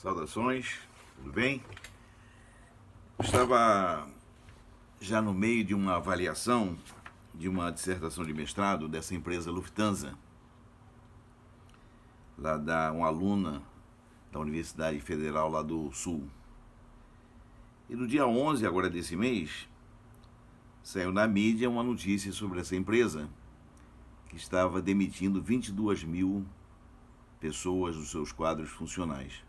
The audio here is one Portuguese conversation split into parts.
Saudações, tudo bem? Estava já no meio de uma avaliação de uma dissertação de mestrado dessa empresa Lufthansa, lá uma aluna da Universidade Federal lá do Sul. E no dia 11 agora desse mês, saiu na mídia uma notícia sobre essa empresa que estava demitindo 22 mil pessoas dos seus quadros funcionais.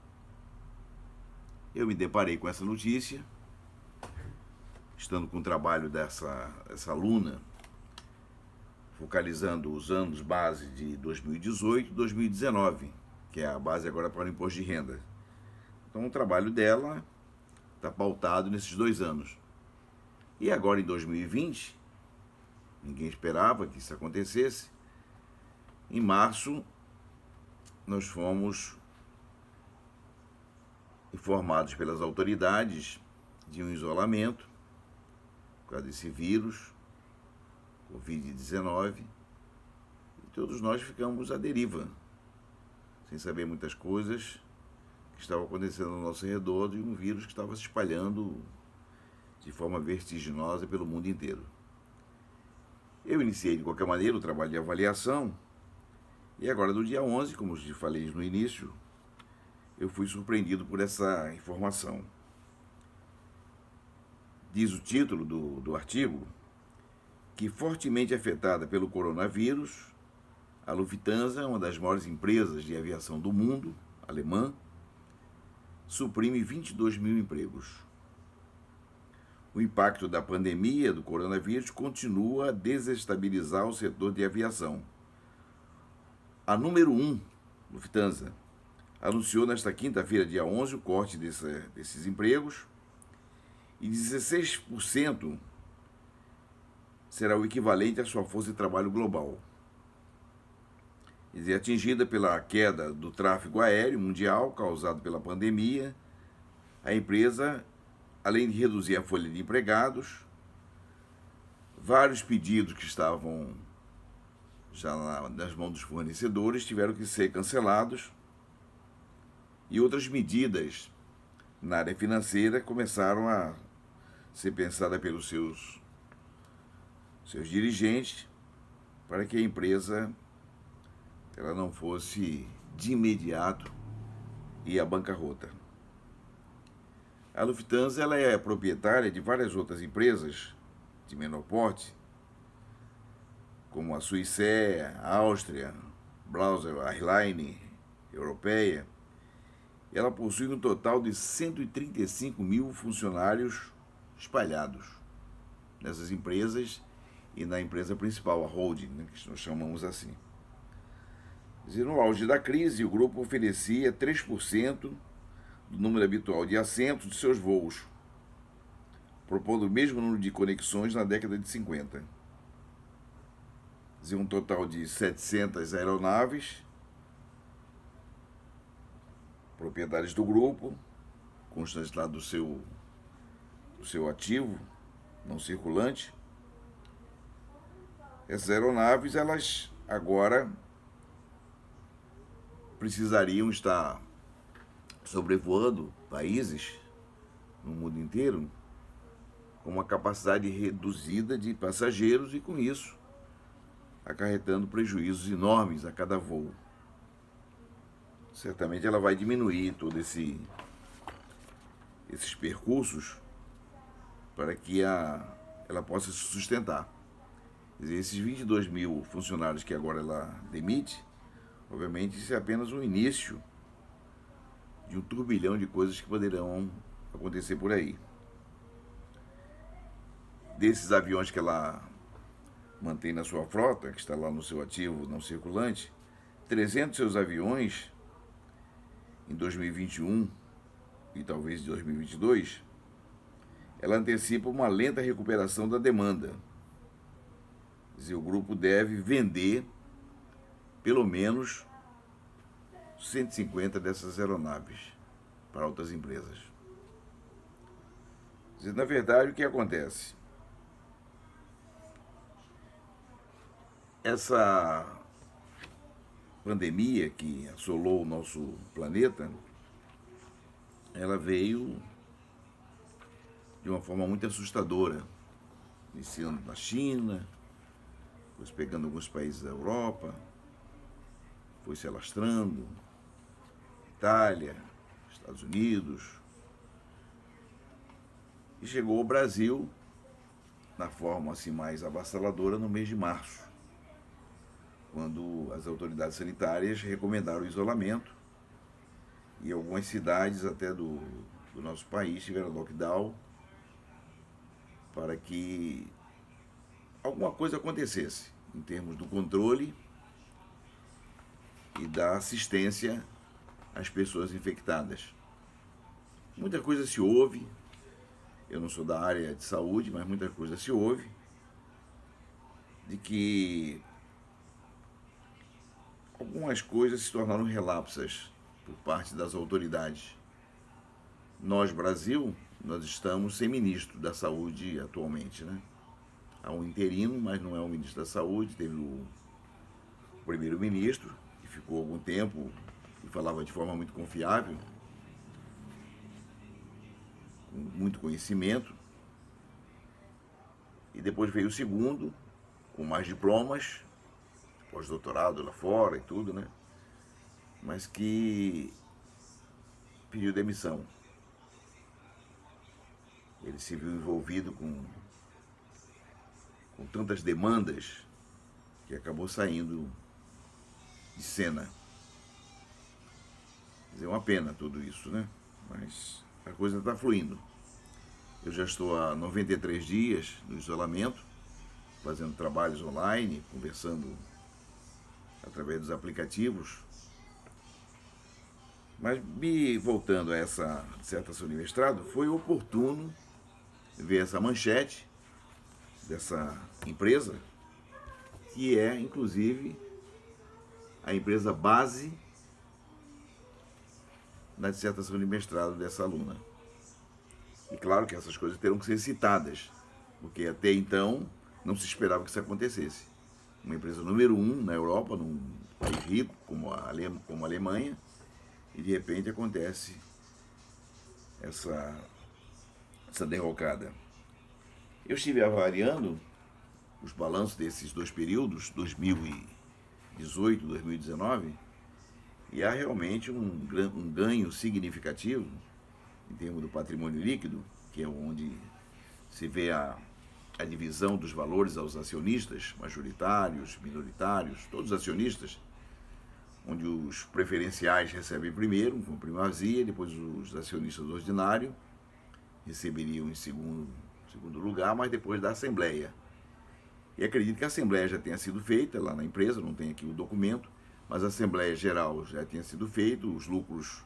Eu me deparei com essa notícia, estando com o trabalho dessa aluna, focalizando os anos base de 2018 e 2019, que é a base agora para o imposto de renda. Então o trabalho dela está pautado nesses 2 anos. E agora em 2020, ninguém esperava que isso acontecesse, em março nós fomos informados pelas autoridades de um isolamento por causa desse vírus, Covid-19, e todos nós ficamos à deriva, sem saber muitas coisas que estavam acontecendo ao nosso redor de um vírus que estava se espalhando de forma vertiginosa pelo mundo inteiro. Eu iniciei de qualquer maneira o trabalho de avaliação e agora no dia 11, como eu falei no início, eu fui surpreendido por essa informação. Diz o título do artigo que, fortemente afetada pelo coronavírus, a Lufthansa, uma das maiores empresas de aviação do mundo, alemã, suprime 22 mil empregos. O impacto da pandemia do coronavírus continua a desestabilizar o setor de aviação. A número 1, Lufthansa, anunciou nesta quinta-feira, dia 11, o corte desses empregos, e 16% será o equivalente à sua força de trabalho global. É atingida pela queda do tráfego aéreo mundial causado pela pandemia, a empresa, além de reduzir a folha de empregados, vários pedidos que estavam já nas mãos dos fornecedores tiveram que ser cancelados, e outras medidas na área financeira começaram a ser pensadas pelos seus dirigentes para que a empresa ela não fosse de imediato ir à bancarrota. A Lufthansa ela é proprietária de várias outras empresas de menor porte, como a Swissair, a Áustria, Brussels Airlines, Europeia. Ela possui um total de 135 mil funcionários espalhados nessas empresas e na empresa principal, a holding, né, que nós chamamos assim. No auge da crise, o grupo oferecia 3% do número habitual de assentos de seus voos, propondo o mesmo número de conexões na década de 50. Um total de 700 aeronaves, propriedades do grupo, constantes lá do seu ativo não circulante. Essas aeronaves, elas agora precisariam estar sobrevoando países no mundo inteiro com uma capacidade reduzida de passageiros e, com isso, acarretando prejuízos enormes a cada voo. Certamente ela vai diminuir todos esses percursos para que ela possa se sustentar. Quer dizer, esses 22 mil funcionários que agora ela demite, obviamente isso é apenas o início de um turbilhão de coisas que poderão acontecer por aí. Desses aviões que ela mantém na sua frota, que está lá no seu ativo não circulante, 300 seus aviões em 2021 e talvez em 2022, ela antecipa uma lenta recuperação da demanda. Quer dizer, o grupo deve vender pelo menos 150 dessas aeronaves para outras empresas. Quer dizer, na verdade, o que acontece? Essa pandemia que assolou o nosso planeta ela veio de uma forma muito assustadora, iniciando na China, depois pegando alguns países da Europa, foi se alastrando, Itália, Estados Unidos, e chegou ao Brasil na forma assim mais avassaladora no mês de março, quando as autoridades sanitárias recomendaram o isolamento e algumas cidades até do nosso país tiveram lockdown para que alguma coisa acontecesse em termos do controle e da assistência às pessoas infectadas. Muita coisa se ouve, eu não sou da área de saúde, mas muita coisa se ouve, de que algumas coisas se tornaram relapsas por parte das autoridades. Nós, Brasil, nós estamos sem ministro da saúde atualmente, né? Há um interino, mas não é o ministro da saúde, teve o primeiro-ministro, que ficou algum tempo e falava de forma muito confiável, com muito conhecimento, e depois veio o segundo, com mais diplomas, pós-doutorado lá fora e tudo, né? Mas que pediu demissão. Ele se viu envolvido com tantas demandas que acabou saindo de cena. Quer dizer, é uma pena tudo isso, né? Mas a coisa está fluindo. Eu já estou há 93 dias no isolamento, fazendo trabalhos online, conversando através dos aplicativos. Mas me voltando a essa dissertação de mestrado, foi oportuno ver essa manchete dessa empresa, que é, inclusive, a empresa base na dissertação de mestrado dessa aluna. E claro que essas coisas terão que ser citadas, porque até então não se esperava que isso acontecesse. Uma empresa número 1 na Europa, num país rico como a Alemanha, e de repente acontece essa derrocada. Eu estive avaliando os balanços desses dois períodos, 2018 e 2019, e há realmente um ganho significativo em termos do patrimônio líquido, que é onde se vê a divisão dos valores aos acionistas, majoritários, minoritários, todos os acionistas, onde os preferenciais recebem primeiro, com primazia, depois os acionistas ordinários receberiam em segundo lugar, mas depois da Assembleia. E acredito que a Assembleia já tenha sido feita lá na empresa, não tem aqui o documento, mas a Assembleia Geral já tinha sido feita, os lucros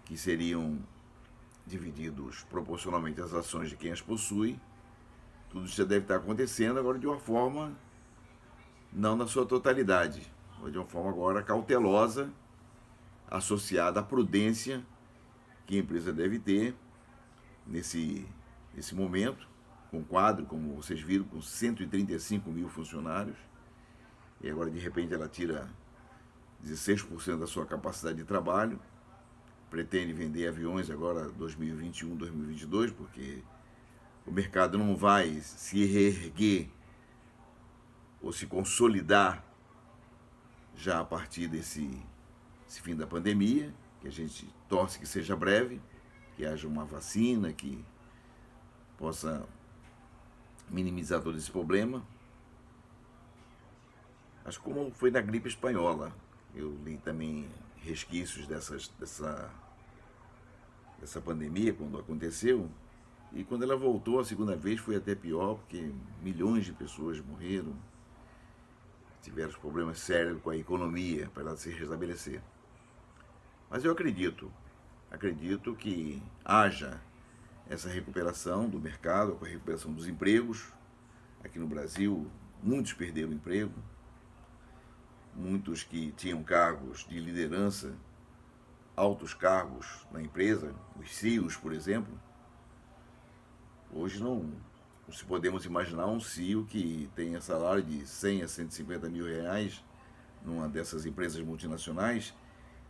que seriam divididos proporcionalmente às ações de quem as possui, tudo isso já deve estar acontecendo agora de uma forma, não na sua totalidade, mas de uma forma agora cautelosa, associada à prudência que a empresa deve ter nesse momento, com um quadro, como vocês viram, com 135 mil funcionários, e agora de repente ela tira 16% da sua capacidade de trabalho, pretende vender aviões agora 2021, 2022, porque o mercado não vai se reerguer ou se consolidar já a partir desse fim da pandemia, que a gente torce que seja breve, que haja uma vacina que possa minimizar todo esse problema. Mas como foi na gripe espanhola, eu li também resquícios dessa pandemia quando aconteceu, e quando ela voltou a segunda vez foi até pior, porque milhões de pessoas morreram, tiveram problemas sérios com a economia para ela se restabelecer. Mas eu acredito que haja essa recuperação do mercado, a recuperação dos empregos. Aqui no Brasil, muitos perderam o emprego, muitos que tinham cargos de liderança, altos cargos na empresa, os CEOs, por exemplo, hoje não se podemos imaginar um CEO que tenha salário de 100 a 150 mil reais numa dessas empresas multinacionais,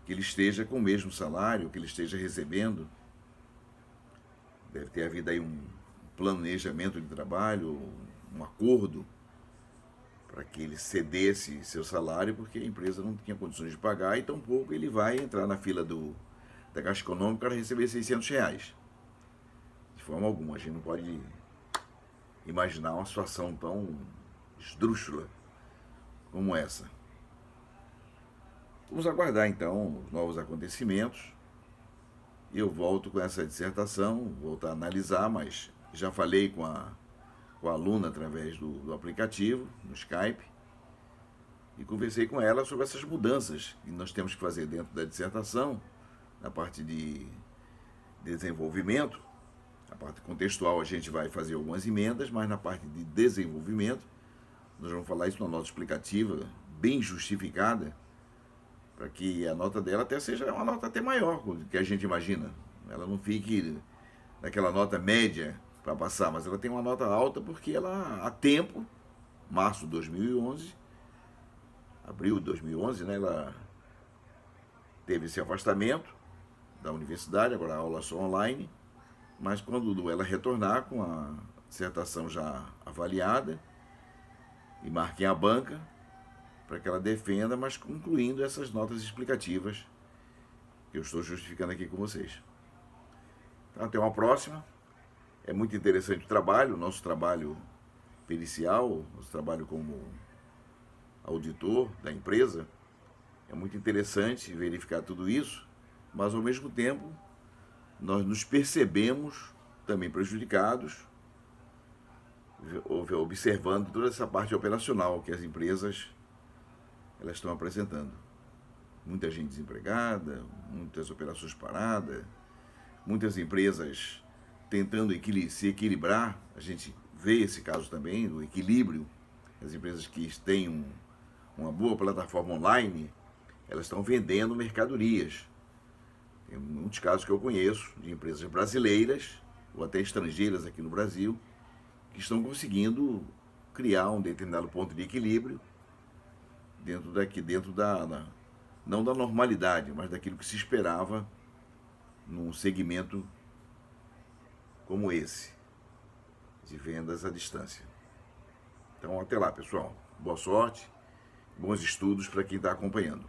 que ele esteja com o mesmo salário, que ele esteja recebendo. Deve ter havido aí um planejamento de trabalho, um acordo para que ele cedesse seu salário, porque a empresa não tinha condições de pagar, e tampouco ele vai entrar na fila da Caixa Econômica para receber R$ 600. De forma alguma, a gente não pode imaginar uma situação tão esdrúxula como essa. Vamos aguardar então os novos acontecimentos. Eu volto com essa dissertação, voltar a analisar, mas já falei com a aluna através do aplicativo, no Skype, e conversei com ela sobre essas mudanças que nós temos que fazer dentro da dissertação, na parte de desenvolvimento. A parte contextual a gente vai fazer algumas emendas, mas na parte de desenvolvimento, nós vamos falar isso numa nota explicativa, bem justificada, para que a nota dela até seja uma nota até maior do que a gente imagina. Ela não fique naquela nota média para passar, mas ela tem uma nota alta porque ela, há tempo, março de 2011, abril de 2011, né, ela teve esse afastamento da universidade, agora a aula só online, mas quando ela retornar com a dissertação já avaliada, e marquem a banca para que ela defenda, mas concluindo essas notas explicativas que eu estou justificando aqui com vocês. Então, até uma próxima. É muito interessante o trabalho, o nosso trabalho pericial, nosso trabalho como auditor da empresa. É muito interessante verificar tudo isso, mas ao mesmo tempo nós nos percebemos também prejudicados, observando toda essa parte operacional que as empresas elas estão apresentando. Muita gente desempregada, muitas operações paradas, muitas empresas tentando se equilibrar. A gente vê esse caso também, do equilíbrio. As empresas que têm uma boa plataforma online, elas estão vendendo mercadorias. Tem muitos casos que eu conheço de empresas brasileiras ou até estrangeiras aqui no Brasil que estão conseguindo criar um determinado ponto de equilíbrio dentro não da normalidade, mas daquilo que se esperava num segmento como esse, de vendas à distância. Então, até lá, pessoal. Boa sorte, bons estudos para quem está acompanhando.